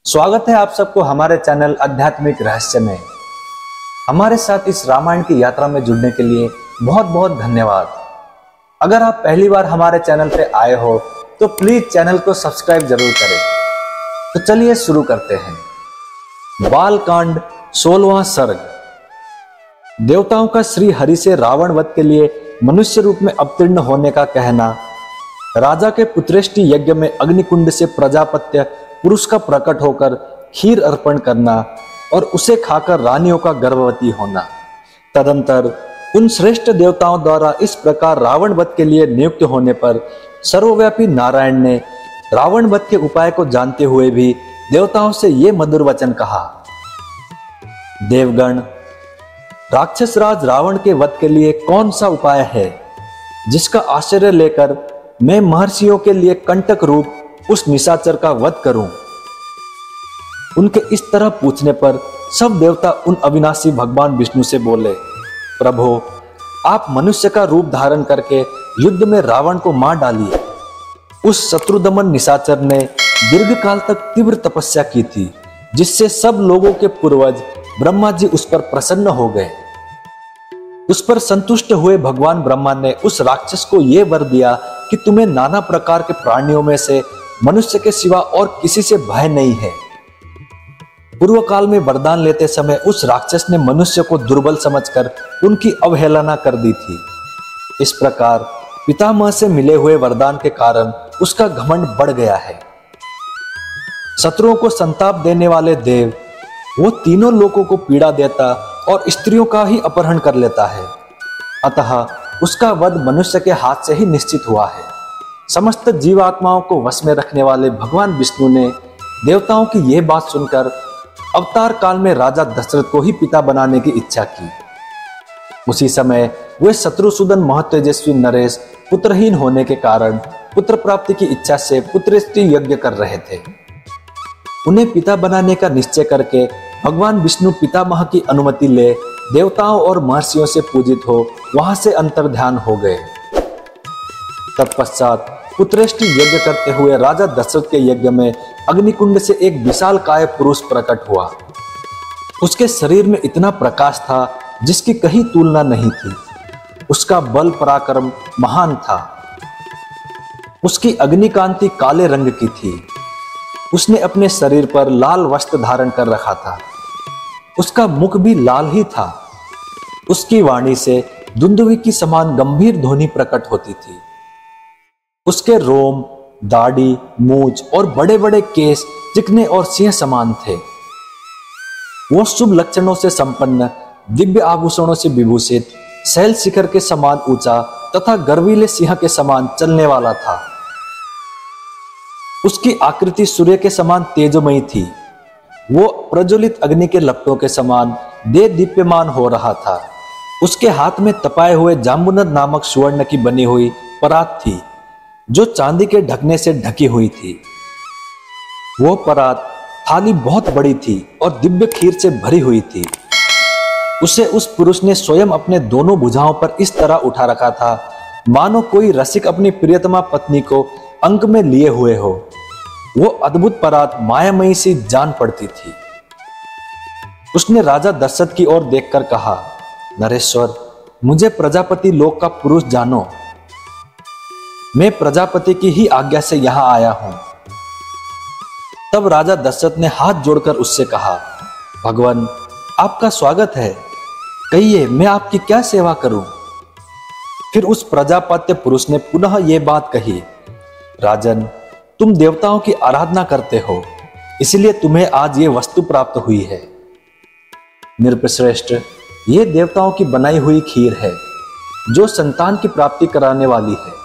स्वागत है आप सबको हमारे चैनल आध्यात्मिक रहस्य में। हमारे साथ इस रामायण की यात्रा में जुड़ने के लिए बहुत बहुत धन्यवाद। अगर आप पहली बार हमारे चैनल पे आए हो तो प्लीज चैनल को सब्सक्राइब जरूर करें। तो चलिए शुरू करते हैं। बालकांड 16वां सर्ग। देवताओं का श्री हरि से रावण वध के लिए मनुष्य रूप में अवतीर्ण होने का कहना, राजा के पुत्रेष्टि यज्ञ में अग्निकुंड से प्रजापत्य पुरुष का प्रकट होकर खीर अर्पण करना और उसे खाकर रानियों का गर्भवती होना। तदंतर उन श्रेष्ठ देवताओं द्वारा इस प्रकार रावण वध के लिए नियुक्त होने पर सर्वव्यापी नारायण ने रावण वध के उपाय को जानते हुए भी देवताओं से ये मधुर वचन कहा। देवगण, राक्षस राज रावण के वध के लिए कौन सा उपाय है जिसका आश्रय लेकर मैं महर्षियों के लिए कंटक रूप उस निशाचर का वध करूं। उनके इस तरह पूछने पर सब देवता उन अविनाशी भगवान विष्णु से बोले, प्रभु, आप मनुष्य का रूप धारण करके युद्ध में रावण को मार डालिए। उस शत्रुदमन निशाचर ने दीर्घ काल तक तीव्र तपस्या की थी, जिससे सब लोगों के पूर्वज ब्रह्मा जी उस पर प्रसन्न हो गए। उस पर संतुष्ट हुए भगवान ब्रह्मा ने उस राक्षस को यह वर दिया कि तुम्हें नाना प्रकार के प्राणियों में से मनुष्य के सिवा और किसी से भय नहीं है। पूर्व काल में वरदान लेते समय उस राक्षस ने मनुष्य को दुर्बल समझकर उनकी अवहेलना कर दी थी। इस प्रकार पितामह से मिले हुए वरदान के कारण उसका घमंड बढ़ गया है। शत्रुओं को संताप देने वाले देव वो तीनों लोगों को पीड़ा देता और स्त्रियों का ही अपहरण कर लेता है। अतः उसका वध मनुष्य के हाथ से ही निश्चित हुआ है। समस्त जीवात्माओं को वश में रखने वाले भगवान विष्णु ने देवताओं की यह बात सुनकर अवतार काल में राजा दशरथ को ही पिता बनाने की इच्छा की। उसी समय वे शत्रुसूदन महतेजस्वी नरेश पुत्रहीन होने के कारण पुत्र प्राप्ति की इच्छा से पुत्रेष्टि यज्ञ कर रहे थे। उन्हें पिता बनाने का निश्चय करके भगवान विष्णु पितामह की अनुमति ले देवताओं और महर्षियों से पूजित हो वहां से अंतर्ध्यान हो गए। तत्पश्चात पुत्रेष्टि यज्ञ करते हुए राजा दशरथ के यज्ञ में अग्निकुंड से एक विशाल काय पुरुष प्रकट हुआ। उसके शरीर में इतना प्रकाश था जिसकी कहीं तुलना नहीं थी। उसका बल पराक्रम महान था। उसकी अग्निकांति काले रंग की थी। उसने अपने शरीर पर लाल वस्त्र धारण कर रखा था। उसका मुख भी लाल ही था। उसकी वाणी से दुंदुभी की समान गंभीर ध्वनि प्रकट होती थी। उसके रोम, दाढ़ी, मूंछ और बड़े बड़े केस चिकने और सिंह समान थे। वो शुभ लक्षणों से संपन्न, दिव्य आभूषणों से विभूषित, शैल शिखर के समान ऊंचा तथा गर्वीले सिंह के समान चलने वाला था। उसकी आकृति सूर्य के समान तेजोमयी थी। वो प्रज्वलित अग्नि के लपटों के समान दे दीप्यमान हो रहा था। उसके हाथ में तपाए हुए जाम्बुनद नामक सुवर्ण की बनी हुई परात थी, जो चांदी के ढकने से ढकी हुई थी। वो परात थाली बहुत बड़ी थी और दिव्य खीर से भरी हुई थी। उसे उस पुरुष ने स्वयं अपने दोनों भुजाओं पर इस तरह उठा रखा था मानो कोई रसिक अपनी प्रियतमा पत्नी को अंक में लिए हुए हो। वो अद्भुत परात मायामयी सी जान पड़ती थी। उसने राजा दशरथ की ओर देखकर कहा, नरेश्वर, मुझे प्रजापति लोक का पुरुष जानो। मैं प्रजापति की ही आज्ञा से यहां आया हूं। तब राजा दशरथ ने हाथ जोड़कर उससे कहा, भगवान, आपका स्वागत है। कहिए, मैं आपकी क्या सेवा करूं? फिर उस प्रजापत्य पुरुष ने पुनः यह बात कही, राजन, तुम देवताओं की आराधना करते हो, इसलिए तुम्हें आज ये वस्तु प्राप्त हुई है। नृपश्रेष्ठ, ये देवताओं की बनाई हुई खीर है जो संतान की प्राप्ति कराने वाली है।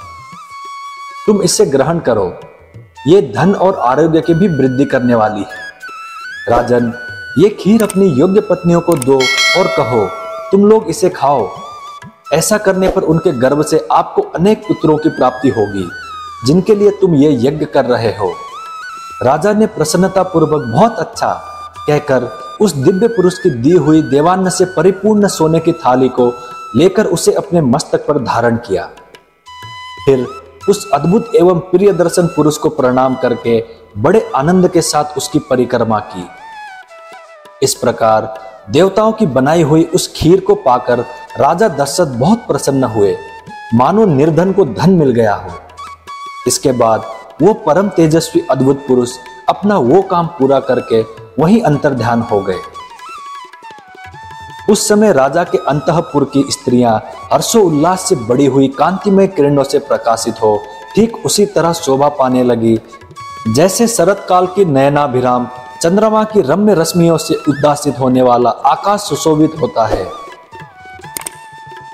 तुम इसे ग्रहण करो। ये धन और आरोग्य की भी वृद्धि करने वाली है। राजन, ये खीर अपनी योग्य पत्नियों को दो और कहो, तुम लोग इसे खाओ। ऐसा करने पर उनके गर्भ से आपको अनेक पुत्रों की प्राप्ति होगी, जिनके लिए तुम ये यज्ञ कर रहे हो। राजा ने प्रसन्नता पूर्वक बहुत अच्छा कहकर उस दिव्य पुरुष की दी हुई देवान्न से परिपूर्ण सोने की थाली को लेकर उसे अपने मस्तक पर धारण किया। फिर उस अद्भुत एवं प्रिय दर्शन पुरुष को प्रणाम करके बड़े आनंद के साथ उसकी परिक्रमा की। इस प्रकार देवताओं की बनाई हुई उस खीर को पाकर राजा दशरथ बहुत प्रसन्न हुए, मानो निर्धन को धन मिल गया हो। इसके बाद वो परम तेजस्वी अद्भुत पुरुष अपना वो काम पूरा करके वहीं अंतर्ध्यान हो गए। उस समय राजा के अंतःपुर की स्त्रियां हर्षोल्लास से बड़ी हुई कांतिमय किरणों से प्रकाशित हो ठीक उसी तरह शोभा पाने लगी जैसे शरत काल की नयनाभिराम चंद्रमा की रम्य रश्मियों से उद्भासित होने वाला आकाश सुशोभित होता है।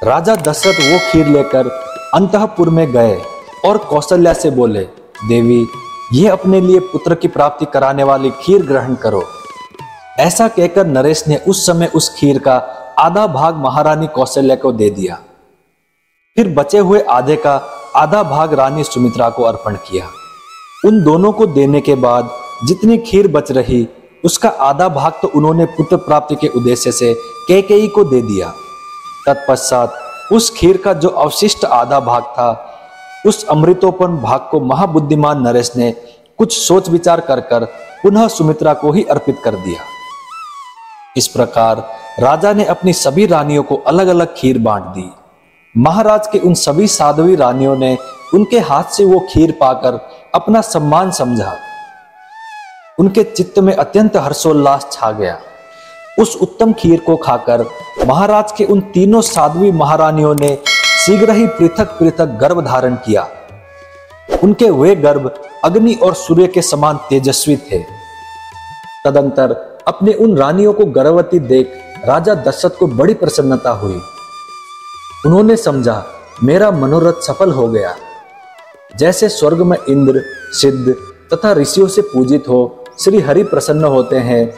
राजा दशरथ वो खीर लेकर अंतःपुर में गए और कौशल्या से बोले, देवी, ये अपने लिए पुत्र की प्राप्ति कराने वाली खीर ग्रहण करो। ऐसा कहकर नरेश ने उस समय उस खीर का आधा भाग महारानी कौशल्या को दे दिया। फिर बचे हुए आधे का आधा भाग रानी सुमित्रा को अर्पण किया। उन दोनों को देने के बाद जितनी खीर बच रही उसका आधा भाग तो उन्होंने पुत्र प्राप्ति के उद्देश्य से कैकेयी को दे दिया। तत्पश्चात उस खीर का जो अवशिष्ट आधा भाग था उस अमृतोपम भाग को महाबुद्धिमान नरेश ने कुछ सोच विचार कर पुनः सुमित्रा को ही अर्पित कर दिया। इस प्रकार राजा ने अपनी सभी रानियों को अलग अलग खीर बांट दी। महाराज के उन सभी साध्वी रानियों ने उनके हाथ से वो खीर पाकर अपना सम्मान समझा। उनके चित्त में अत्यंत हर्षोल्लास छा गया। उस उत्तम खीर को खाकर महाराज के उन तीनों साध्वी महारानियों ने शीघ्र ही पृथक पृथक गर्भ धारण किया। उनके वे गर्भ अग्नि और सूर्य के समान तेजस्वी थे। तदंतर अपने उन रानियों को गर्भवती देख राजा दशरथ को बड़ी प्रसन्नता हुई। उन्होंने समझा, मेरा मनोरथ सफल हो गया। जैसे स्वर्ग में इंद्र, सिद्ध तथा ऋषियों से पूजित हो श्री हरि प्रसन्न होते हैं,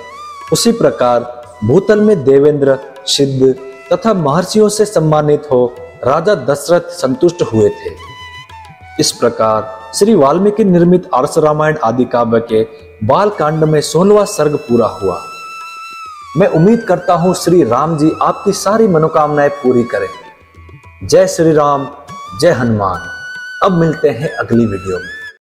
उसी प्रकार भूतल में देवेंद्र, सिद्ध तथा महर्षियों से सम्मानित हो राजा दशरथ संतुष्ट हुए थे। इस प्रकार श्री वाल्मीकि निर्मित आर्ष रामायण आदि काव्य के बाल कांड में 16वां सर्ग पूरा हुआ। मैं उम्मीद करता हूं श्री राम जी आपकी सारी मनोकामनाएं पूरी करें। जय श्री राम, जय हनुमान। अब मिलते हैं अगली वीडियो में।